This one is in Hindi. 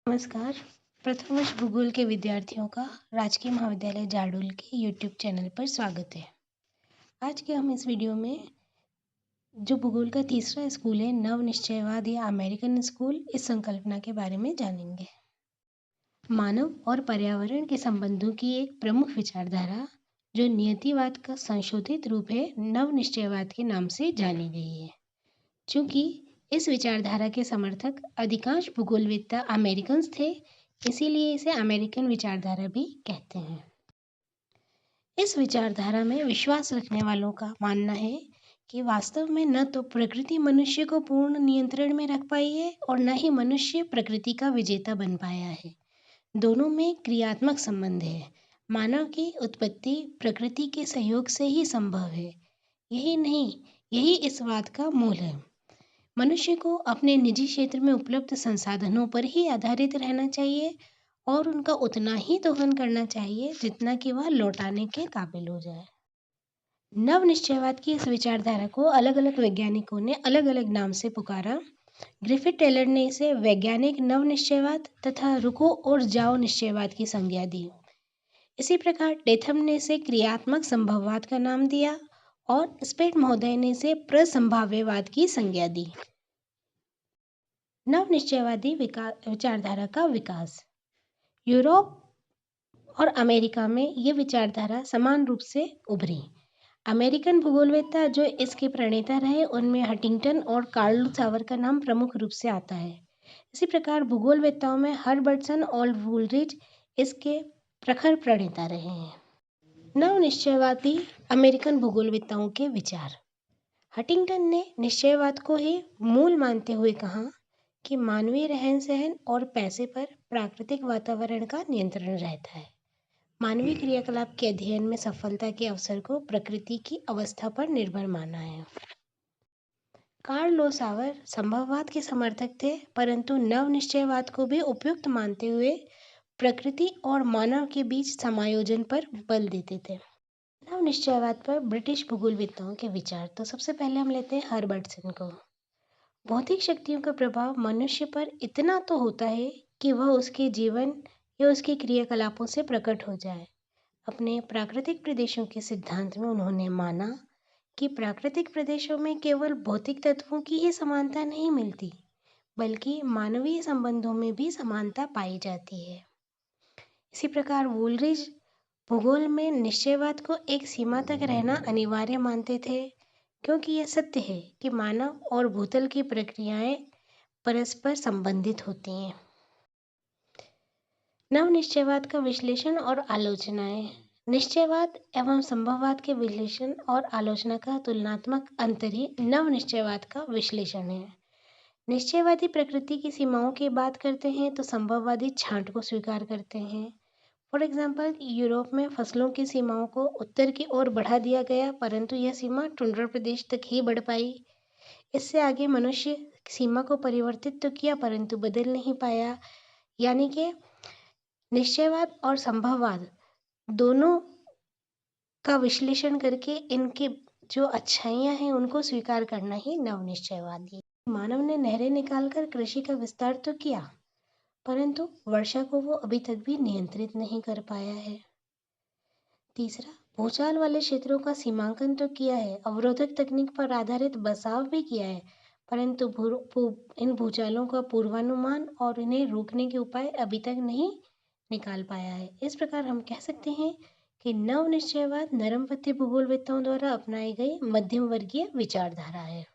नमस्कार। प्रथम वर्ष भूगोल के विद्यार्थियों का राजकीय महाविद्यालय जाडोल के यूट्यूब चैनल पर स्वागत है। आज के हम इस वीडियो में जो भूगोल का तीसरा स्कूल है नवनिश्चयवाद या अमेरिकन स्कूल, इस संकल्पना के बारे में जानेंगे। मानव और पर्यावरण के संबंधों की एक प्रमुख विचारधारा जो नियतिवाद का संशोधित रूप है, नवनिश्चयवाद के नाम से जानी गई है। चूंकि इस विचारधारा के समर्थक अधिकांश भूगोलवेत्ता अमेरिकन थे, इसीलिए इसे अमेरिकन विचारधारा भी कहते हैं। इस विचारधारा में विश्वास रखने वालों का मानना है कि वास्तव में न तो प्रकृति मनुष्य को पूर्ण नियंत्रण में रख पाई है और न ही मनुष्य प्रकृति का विजेता बन पाया है। दोनों में क्रियात्मक संबंध है। मानव की उत्पत्ति प्रकृति के सहयोग से ही संभव है। यही नहीं, यही इस वाद का मूल है। मनुष्य को अपने निजी क्षेत्र में उपलब्ध संसाधनों पर ही आधारित रहना चाहिए और उनका उतना ही दोहन करना चाहिए जितना कि वह लौटाने के काबिल हो जाए। नवनिश्चयवाद की इस विचारधारा को अलग अलग वैज्ञानिकों ने अलग अलग नाम से पुकारा। ग्रिफिथ टेलर ने इसे वैज्ञानिक नवनिश्चयवाद तथा रुको और जाओ निश्चयवाद की संज्ञा दी। इसी प्रकार डेथम ने इसे क्रियात्मक संभववाद का नाम दिया और स्पेट महोदय ने इसे प्रसंभाव्यवाद की संज्ञा दी। नवनिश्चयवादी विचारधारा का विकास। यूरोप और अमेरिका में ये विचारधारा समान रूप से उभरी। अमेरिकन भूगोलवेत्ता जो इसके प्रणेता रहे, उनमें हंटिंगटन और कार्ल सावर का नाम प्रमुख रूप से आता है। इसी प्रकार भूगोलवेत्ताओं में हर्बर्टसन और वूलरिज इसके प्रखर प्रणेता रहे हैं। नवनिश्चयवादी अमेरिकन भूगोलवेत्ताओं के विचार। हंटिंगटन ने निश्चयवाद को ही मूल मानते हुए कहा कि मानवीय रहन सहन और पैसे पर प्राकृतिक वातावरण का नियंत्रण रहता है। मानवीय क्रियाकलाप के अध्ययन में सफलता के अवसर को प्रकृति की अवस्था पर निर्भर माना है। कार्ल सावर संभववाद के समर्थक थे, परंतु नवनिश्चयवाद को भी उपयुक्त मानते हुए प्रकृति और मानव के बीच समायोजन पर बल देते थे। नवनिश्चयवाद पर ब्रिटिश भूगोलवेत्ताओं के विचार। तो सबसे पहले हम लेते हैं हर्बर्टसन को। भौतिक शक्तियों का प्रभाव मनुष्य पर इतना तो होता है कि वह उसके जीवन या उसके क्रियाकलापों से प्रकट हो जाए। अपने प्राकृतिक प्रदेशों के सिद्धांत में उन्होंने माना कि प्राकृतिक प्रदेशों में केवल भौतिक तत्वों की ही समानता नहीं मिलती, बल्कि मानवीय संबंधों में भी समानता पाई जाती है। इसी प्रकार वूलरिज भूगोल में निश्चयवाद को एक सीमा तक रहना अनिवार्य मानते थे, क्योंकि यह सत्य है कि मानव और भूतल की प्रक्रियाएं परस्पर संबंधित होती हैं। नवनिश्चयवाद का विश्लेषण और आलोचनाएं। निश्चयवाद एवं संभववाद के विश्लेषण और आलोचना का तुलनात्मक अंतर ही नवनिश्चयवाद का विश्लेषण है। निश्चयवादी प्रकृति की सीमाओं की बात करते हैं तो संभववादी छांट को स्वीकार करते हैं। फॉर एग्जाम्पल, यूरोप में फसलों की सीमाओं को उत्तर की ओर बढ़ा दिया गया, परंतु यह सीमा टुंड्रा प्रदेश तक ही बढ़ पाई। इससे आगे मनुष्य सीमा को परिवर्तित तो किया, परंतु बदल नहीं पाया। यानी कि निश्चयवाद और संभववाद दोनों का विश्लेषण करके इनकी जो अच्छाइयाँ हैं उनको स्वीकार करना ही नवनिश्चयवाद है। मानव ने नहरें निकालकर कृषि का विस्तार तो किया, परंतु वर्षा को वो अभी तक भी नियंत्रित नहीं कर पाया है। तीसरा, भूचाल वाले क्षेत्रों का सीमांकन तो किया है, अवरोधक तकनीक पर आधारित बसाव भी किया है, परंतु इन भूचालों का पूर्वानुमान और इन्हें रोकने के उपाय अभी तक नहीं निकाल पाया है। इस प्रकार हम कह सकते हैं कि नवनिश्चयवाद नरमपंथी भूगोलवेत्ताओं द्वारा अपनाई गई मध्यम वर्गीय विचारधारा है।